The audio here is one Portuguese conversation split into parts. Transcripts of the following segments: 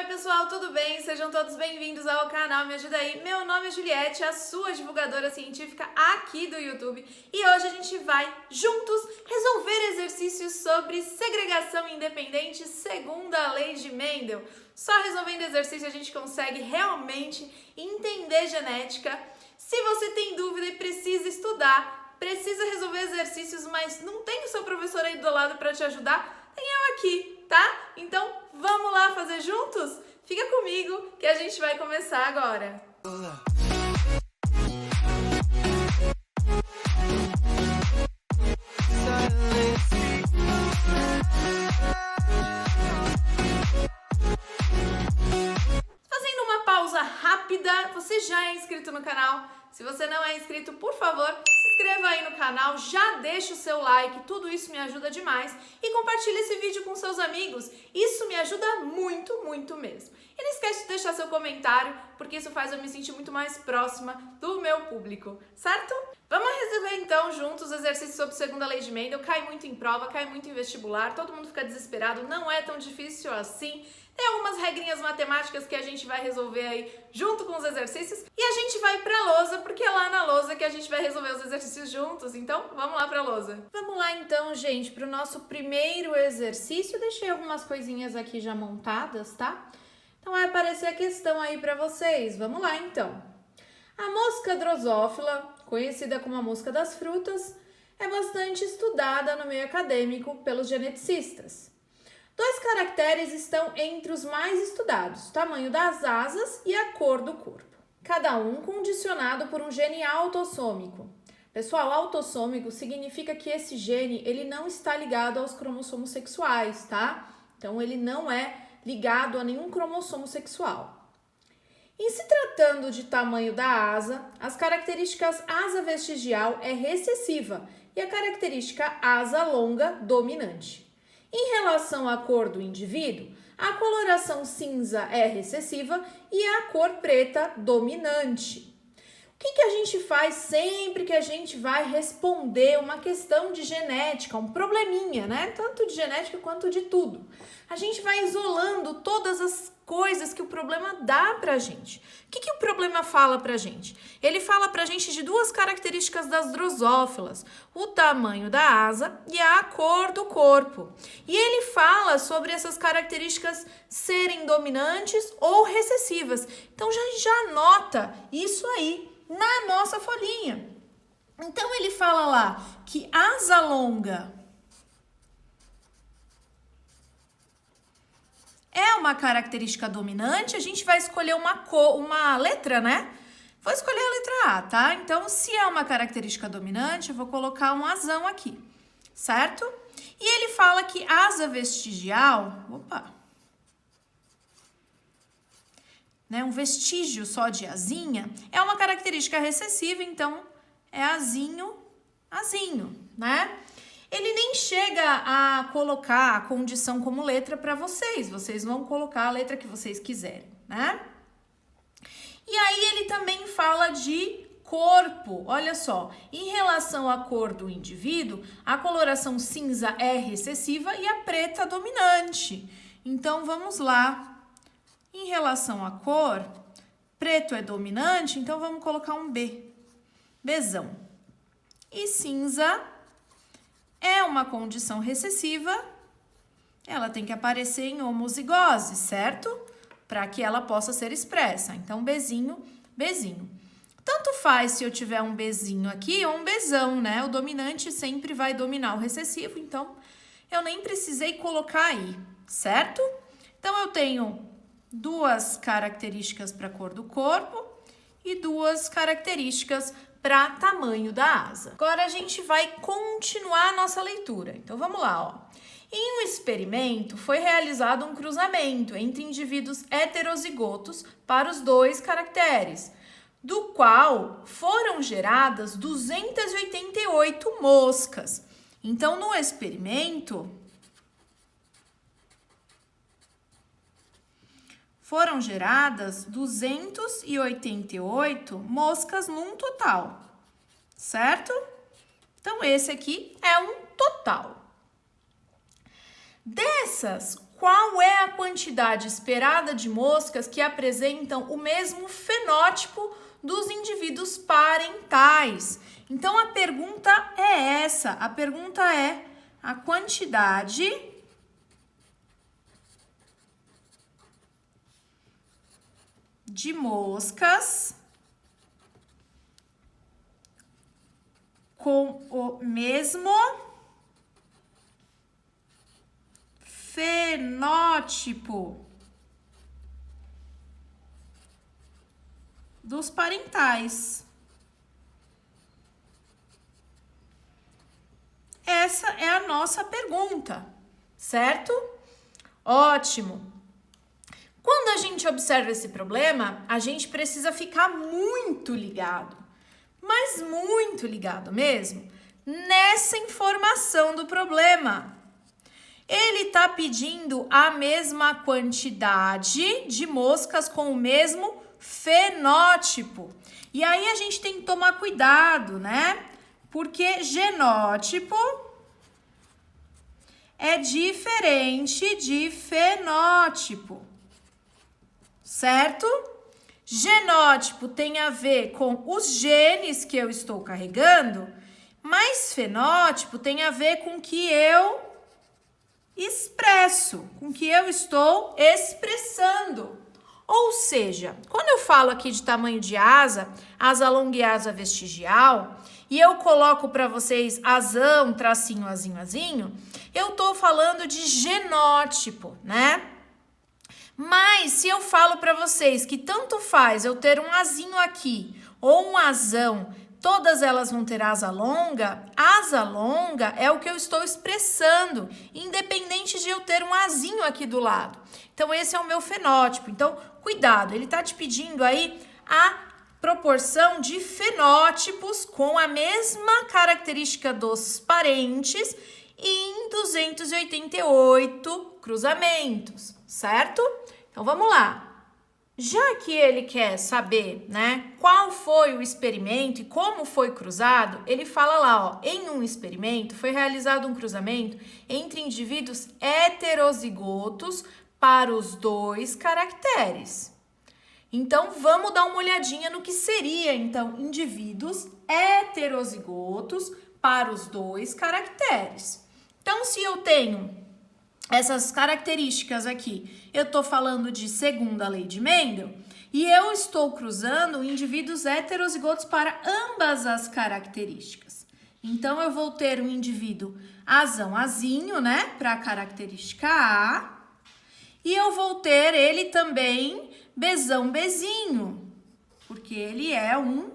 Oi pessoal, tudo bem? Sejam todos bem-vindos ao canal Me Ajuda Aí. Meu nome é Juliette, a sua divulgadora científica aqui do YouTube, e hoje a gente vai juntos resolver exercícios sobre segregação independente segundo a lei de Mendel. Só resolvendo exercício a gente consegue realmente entender genética. Se você tem dúvida e precisa estudar, precisa resolver exercícios, mas não tem o seu professor aí do lado para te ajudar, tem eu aqui, tá? Então vamos lá fazer juntos? Fica comigo que a gente vai começar agora. Fazendo uma pausa rápida, você já é inscrito no canal? Se você não é inscrito, por favor, se inscreva aí no canal, já deixa o seu like, tudo isso me ajuda demais. E compartilhe esse vídeo com seus amigos, isso me ajuda muito, muito mesmo. E não esquece de deixar seu comentário, porque isso faz eu me sentir muito mais próxima do meu público, certo? Vamos resolver então juntos o exercício sobre segunda lei de Mendel. Cai muito em prova, cai muito em vestibular, todo mundo fica desesperado, não é tão difícil assim. Tem algumas regrinhas matemáticas que a gente vai resolver aí junto com os exercícios. E a gente vai pra lousa, porque é lá na lousa que a gente vai resolver os exercícios juntos. Então, vamos lá pra lousa. Vamos lá então, gente, pro nosso primeiro exercício. Deixei algumas coisinhas aqui já montadas, tá? Então vai aparecer a questão aí pra vocês. Vamos lá então. A mosca drosófila, conhecida como a mosca das frutas, é bastante estudada no meio acadêmico pelos geneticistas. Dois caracteres estão entre os mais estudados, o tamanho das asas e a cor do corpo. Cada um condicionado por um gene autossômico. Pessoal, autossômico significa que esse gene ele não está ligado aos cromossomos sexuais, tá? Então ele não é ligado a nenhum cromossomo sexual. Em se tratando de tamanho da asa, as características asa vestigial é recessiva e a característica asa longa dominante. Em relação à cor do indivíduo, a coloração cinza é recessiva e a cor preta dominante. O que a gente faz sempre que a gente vai responder uma questão de genética, um probleminha, né? Tanto de genética quanto de tudo. A gente vai isolando todas as coisas que o problema dá pra gente. O que o problema fala pra gente? Ele fala pra gente de duas características das drosófilas, o tamanho da asa e a cor do corpo. E ele fala sobre essas características serem dominantes ou recessivas. Então já anota isso aí na nossa folhinha. Então ele fala lá que asa longa é uma característica dominante, a gente vai escolher uma letra, né? Vou escolher a letra A, tá? Então, se é uma característica dominante, eu vou colocar um azão aqui, certo? E ele fala que asa vestigial, um vestígio só de asinha, é uma característica recessiva, então é azinho, né? Ele nem chega a colocar a condição como letra para vocês vão colocar a letra que vocês quiserem, né? E aí ele também fala de corpo, olha só, em relação à cor do indivíduo, a coloração cinza é recessiva e a preta dominante. Então vamos lá. Em relação à cor, preto é dominante, então vamos colocar um B. Bzão. E cinza é uma condição recessiva, ela tem que aparecer em homozigose, certo? Para que ela possa ser expressa. Então, Bzinho. Tanto faz se eu tiver um Bzinho aqui ou um Bzão, né? O dominante sempre vai dominar o recessivo, então eu nem precisei colocar aí, certo? Então, eu tenho duas características para a cor do corpo e duas características para tamanho da asa. Agora a gente vai continuar a nossa leitura. Então vamos lá, ó. Em um experimento foi realizado um cruzamento entre indivíduos heterozigotos para os dois caracteres, do qual foram geradas 288 moscas. Então no experimento foram geradas 288 moscas num total, certo? Então, esse aqui é um total. Dessas, qual é a quantidade esperada de moscas que apresentam o mesmo fenótipo dos indivíduos parentais? Então, a pergunta é essa. A pergunta é a quantidade de moscas com o mesmo fenótipo dos parentais. Essa é a nossa pergunta, certo? Ótimo! Quando a gente observa esse problema, a gente precisa ficar muito ligado, mas muito ligado mesmo, nessa informação do problema. Ele está pedindo a mesma quantidade de moscas com o mesmo fenótipo. E aí a gente tem que tomar cuidado, né? Porque genótipo é diferente de fenótipo, certo? Genótipo tem a ver com os genes que eu estou carregando, mas fenótipo tem a ver com o que eu expresso, com o que eu estou expressando. Ou seja, quando eu falo aqui de tamanho de asa longa e asa vestigial, e eu coloco para vocês asão, tracinho, azinho, azinho, eu tô falando de genótipo, né? Mas se eu falo para vocês que tanto faz eu ter um azinho aqui ou um asão, todas elas vão ter asa longa é o que eu estou expressando, independente de eu ter um azinho aqui do lado. Então, esse é o meu fenótipo. Então, cuidado, ele está te pedindo aí a proporção de fenótipos com a mesma característica dos parentes em 288 cruzamentos, certo? Então, vamos lá. Já que ele quer saber, né, qual foi o experimento e como foi cruzado, ele fala lá, ó, em um experimento foi realizado um cruzamento entre indivíduos heterozigotos para os 2 caracteres. Então, vamos dar uma olhadinha no que seria, então, indivíduos heterozigotos para os 2 caracteres. Então, se eu tenho essas características aqui, eu estou falando de segunda lei de Mendel, e eu estou cruzando indivíduos heterozigotos para ambas as características. Então, eu vou ter um indivíduo asão, azinho, né, para a característica A, e eu vou ter ele também bezão, bezinho, porque ele é um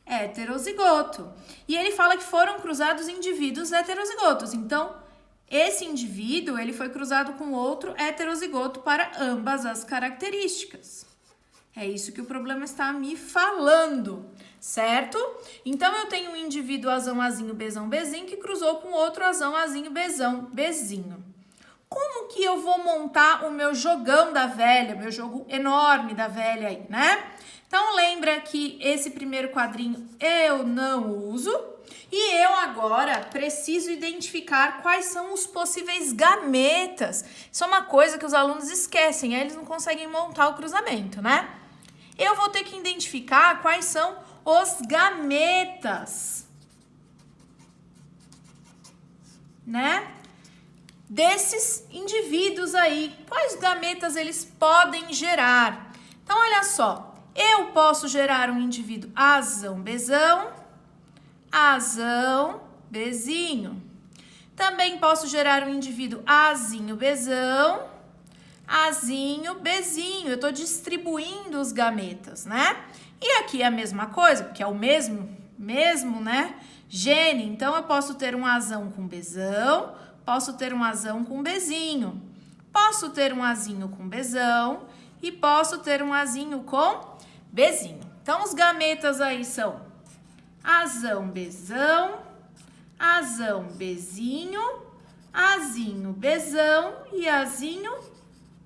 heterozigoto. E ele fala que foram cruzados indivíduos heterozigotos. Então, esse indivíduo, ele foi cruzado com outro heterozigoto para ambas as características. É isso que o problema está me falando, certo? Então, eu tenho um indivíduo asão, azinho, bezão, bezinho, que cruzou com outro asão, azinho, bezão, bezinho. Como que eu vou montar o meu jogão da velha, meu jogo enorme da velha aí, né? Então, lembra que esse primeiro quadrinho eu não uso e eu agora preciso identificar quais são os possíveis gametas. Isso é uma coisa que os alunos esquecem, aí eles não conseguem montar o cruzamento, né? Eu vou ter que identificar quais são os gametas, né? Desses indivíduos aí, quais gametas eles podem gerar? Então, olha só, eu posso gerar um indivíduo asão, bezão, asão, bezinho. Também posso gerar um indivíduo azinho, bezão, azinho, bezinho. Eu estou distribuindo os gametas, né? E aqui é a mesma coisa, porque é o mesmo, né, gene. Então, eu posso ter um asão com bezão, posso ter um asão com bezinho, posso ter um azinho com bezão e posso ter um azinho com bezinho. Então, os gametas aí são asão, bezão, asão, bezinho, azinho, bezão e azinho,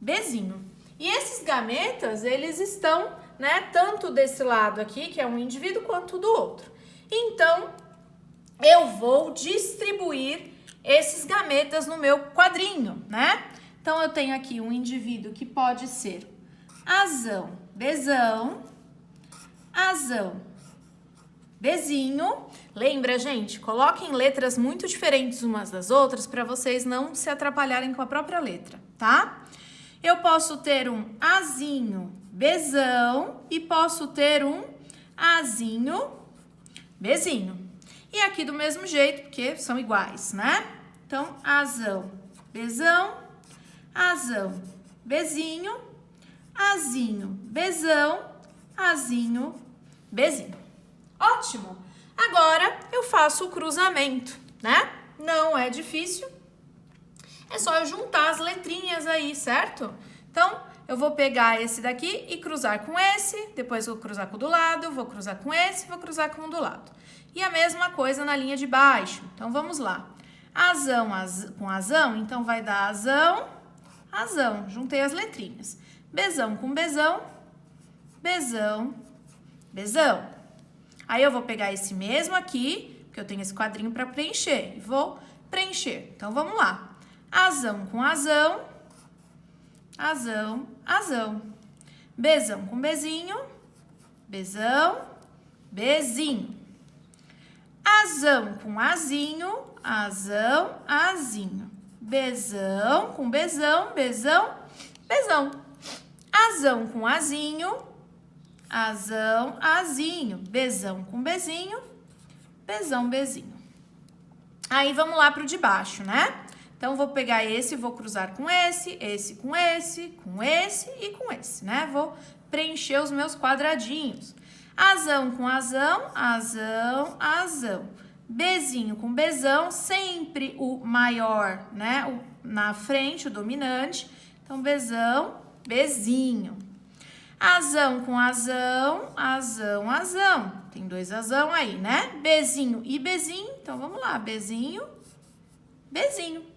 bezinho. E esses gametas, eles estão, né, tanto desse lado aqui, que é um indivíduo, quanto do outro. Então, eu vou distribuir esses gametas no meu quadrinho, né? Então, eu tenho aqui um indivíduo que pode ser azão, bezão, azão, bezinho. Lembra, gente? Coloquem letras muito diferentes umas das outras para vocês não se atrapalharem com a própria letra, tá? Eu posso ter um azinho, bezão e posso ter um azinho, bezinho. E aqui do mesmo jeito, porque são iguais, né? Então, azão, bezão, azão, bezinho, azinho, bezão, azinho, bezinho. Ótimo! Agora eu faço o cruzamento, né? Não é difícil. É só eu juntar as letrinhas aí, certo? Então, eu vou pegar esse daqui e cruzar com esse, depois vou cruzar com o do lado, vou cruzar com esse, vou cruzar com o do lado. E a mesma coisa na linha de baixo. Então, vamos lá. Azão com azão, então vai dar azão, azão. Juntei as letrinhas. Bezão com bezão, bezão, bezão. Aí eu vou pegar esse mesmo aqui, porque eu tenho esse quadrinho para preencher, e vou preencher. Então, vamos lá. Azão com azão, azão, azão. Bezão com bezinho, bezão, bezinho. Azão com azinho, azão, azinho. Bezão com bezão, bezão, bezão. Azão com azinho, azão, azinho. Bezão com bezinho, bezão, bezinho. Aí vamos lá pro de baixo, né? Então, vou pegar esse, vou cruzar com esse com esse, com esse e com esse, né? Vou preencher os meus quadradinhos. Azão com azão, azão, azão. Bezinho com bezão, sempre o maior, né? Na frente, o dominante. Então, bezão, bezinho. Azão com azão, azão, azão. Tem dois azão aí, né? Bezinho e bezinho. Então, vamos lá. Bezinho, bezinho.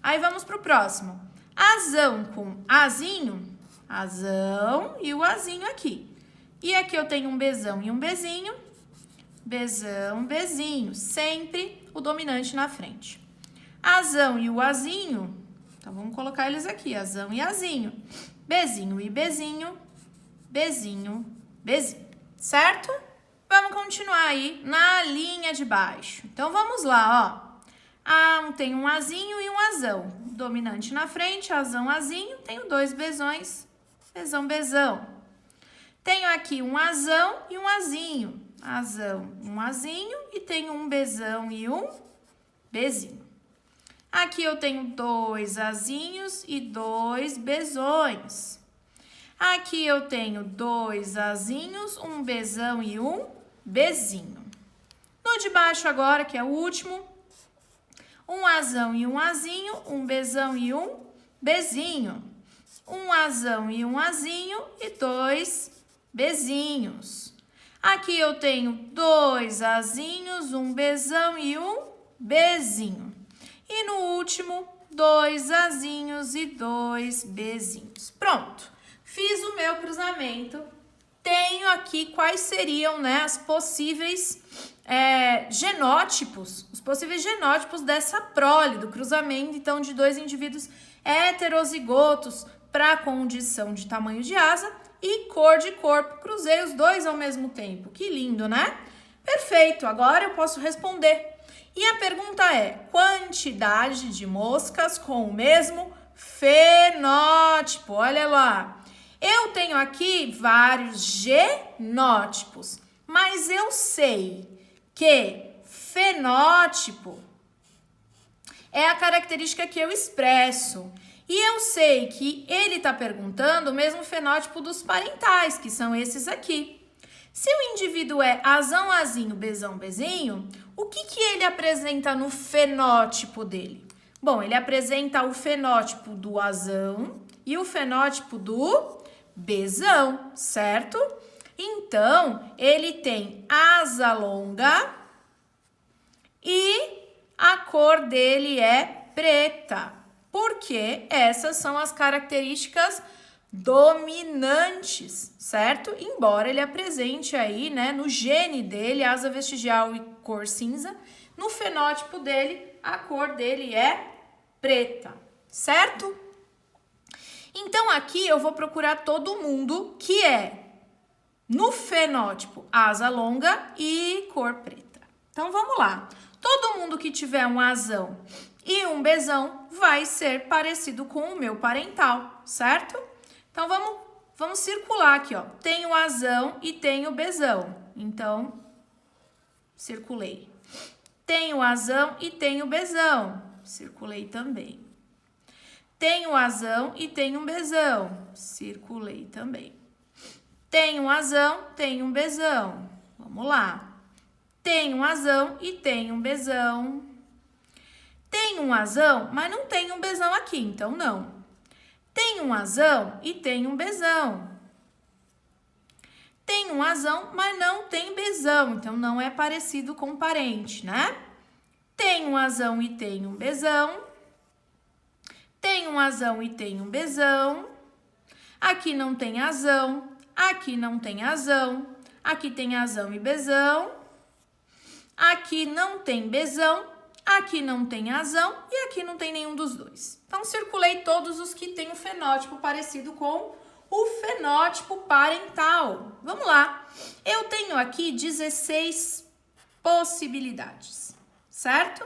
Aí, vamos pro próximo. Azão com azinho, azão e o azinho aqui. E aqui eu tenho um bezão e um bezinho. Bezão, bezinho. Sempre o dominante na frente. Azão e o azinho. Então, vamos colocar eles aqui. Azão e azinho. Bezinho e bezinho. Bezinho, bezinho. Certo? Vamos continuar aí na linha de baixo. Então, vamos lá, ó. Tem um azinho e um azão. Dominante na frente, azão, azinho. Tenho dois bezões. Bezão, bezão. Tenho aqui um azão e um azinho. Azão, um azinho. E tenho um bezão e um bezinho. Aqui eu tenho dois azinhos e dois bezões. Aqui eu tenho dois azinhos, um bezão e um bezinho. No de baixo agora, que é o último, um azão e um azinho, um bezão e um bezinho. Um azão e um azinho e dois bezinhos. Aqui eu tenho dois azinhos, um bezão e um bezinho. E no último, dois azinhos e dois bezinhos. Pronto, fiz o meu cruzamento. Tenho aqui quais seriam, né, as possíveis genótipos, os possíveis genótipos dessa prole, do cruzamento, então, de dois indivíduos heterozigotos para condição de tamanho de asa e cor de corpo. Cruzei os dois ao mesmo tempo. Que lindo, né? Perfeito, agora eu posso responder. E a pergunta é: quantidade de moscas com o mesmo fenótipo? Olha lá. Eu tenho aqui vários genótipos, mas eu sei que fenótipo é a característica que eu expresso. E eu sei que ele está perguntando o mesmo fenótipo dos parentais, que são esses aqui. Se o indivíduo é azão, azinho, bezão, bezinho, o que ele apresenta no fenótipo dele? Bom, ele apresenta o fenótipo do azão e o fenótipo do bezão, certo? Então, ele tem asa longa e a cor dele é preta, porque essas são as características dominantes, certo? Embora ele apresente aí, né, no gene dele, asa vestigial e cor cinza, no fenótipo dele, a cor dele é preta, certo? Então, aqui eu vou procurar todo mundo que é, no fenótipo, asa longa e cor preta. Então, vamos lá. Todo mundo que tiver um asão e um bezão vai ser parecido com o meu parental, certo? Então, vamos circular aqui, ó. Tem o asão e tem o bezão. Então, circulei. Tem o asão e tem o bezão. Circulei também. Tem o asão e tem um bezão. Circulei também. Tem um asão, tem um bezão. Vamos lá. Tem um asão e tem um bezão. Tem um asão, mas não tem um bezão aqui, então não. Tem um asão e tem um bezão. Tem um asão, mas não tem bezão, então não é parecido com parente, né? Tem um asão e tem um bezão. Tem um asão e tem um bezão. Aqui não tem asão. Aqui não tem asão. Aqui tem asão e bezão. Aqui não tem bezão. Aqui não tem asão. E aqui não tem nenhum dos dois. Então, circulei todos os que têm o fenótipo parecido com o fenótipo parental. Vamos lá. Eu tenho aqui 16 possibilidades, certo?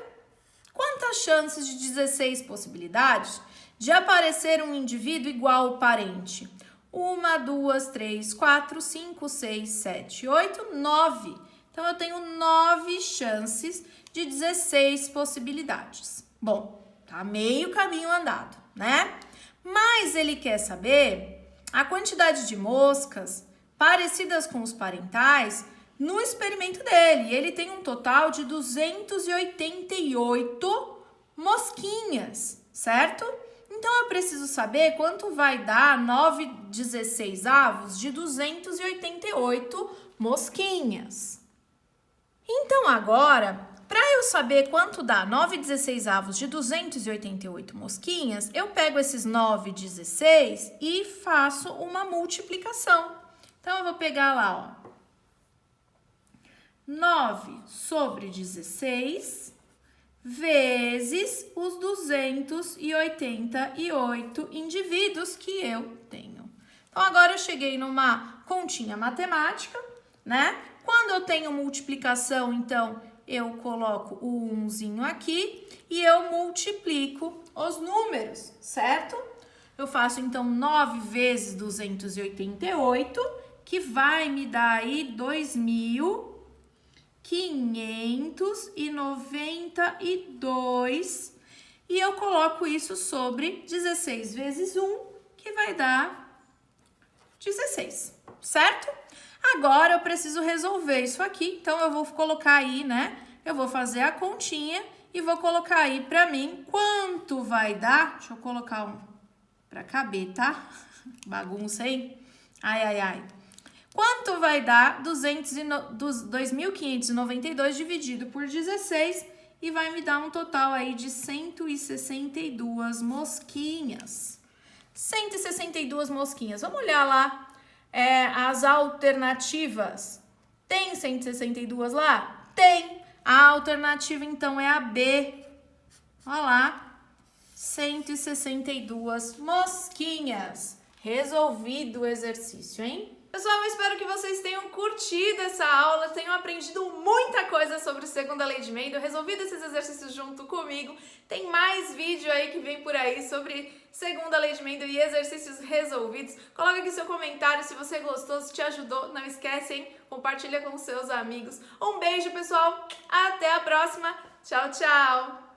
Quantas chances de 16 possibilidades de aparecer um indivíduo igual ao parente? 1, 2, 3, 4, 5, 6, 7, 8, 9. Então, eu tenho 9 chances de 16 possibilidades. Bom, tá meio caminho andado, né? Mas ele quer saber a quantidade de moscas parecidas com os parentais no experimento dele. Ele tem um total de 288 mosquinhas, certo? Então, eu preciso saber quanto vai dar 9/16 de 288 mosquinhas. Então, agora, para eu saber quanto dá 9/16 de 288 mosquinhas, eu pego esses 9/16 e faço uma multiplicação. Então, eu vou pegar lá, ó, 9/16 vezes os 288 indivíduos que eu tenho. Então, agora eu cheguei numa continha matemática, né? Quando eu tenho multiplicação, então, eu coloco o 1zinho aqui e eu multiplico os números, certo? Eu faço, então, 9 vezes 288, que vai me dar aí 2.592, e eu coloco isso sobre 16 vezes 1, que vai dar 16, certo? Agora eu preciso resolver isso aqui, então eu vou colocar aí, né? Eu vou fazer a continha e vou colocar aí pra mim quanto vai dar. Deixa eu colocar um pra caber, tá? Bagunça aí. Ai, ai, ai. Quanto vai dar 2.592 dividido por 16 e vai me dar um total aí de 162 mosquinhas. 162 mosquinhas. Vamos olhar lá as alternativas. Tem 162 lá? Tem. A alternativa, então, é a B. Olha lá. 162 mosquinhas. Resolvido o exercício, hein? Pessoal, eu espero que vocês tenham curtido essa aula, tenham aprendido muita coisa sobre segunda lei de Mendel, resolvido esses exercícios junto comigo. Tem mais vídeo aí que vem por aí sobre segunda lei de Mendel e exercícios resolvidos. Coloca aqui seu comentário se você gostou, se te ajudou. Não esquece, hein? Compartilha com seus amigos. Um beijo, pessoal. Até a próxima. Tchau, tchau.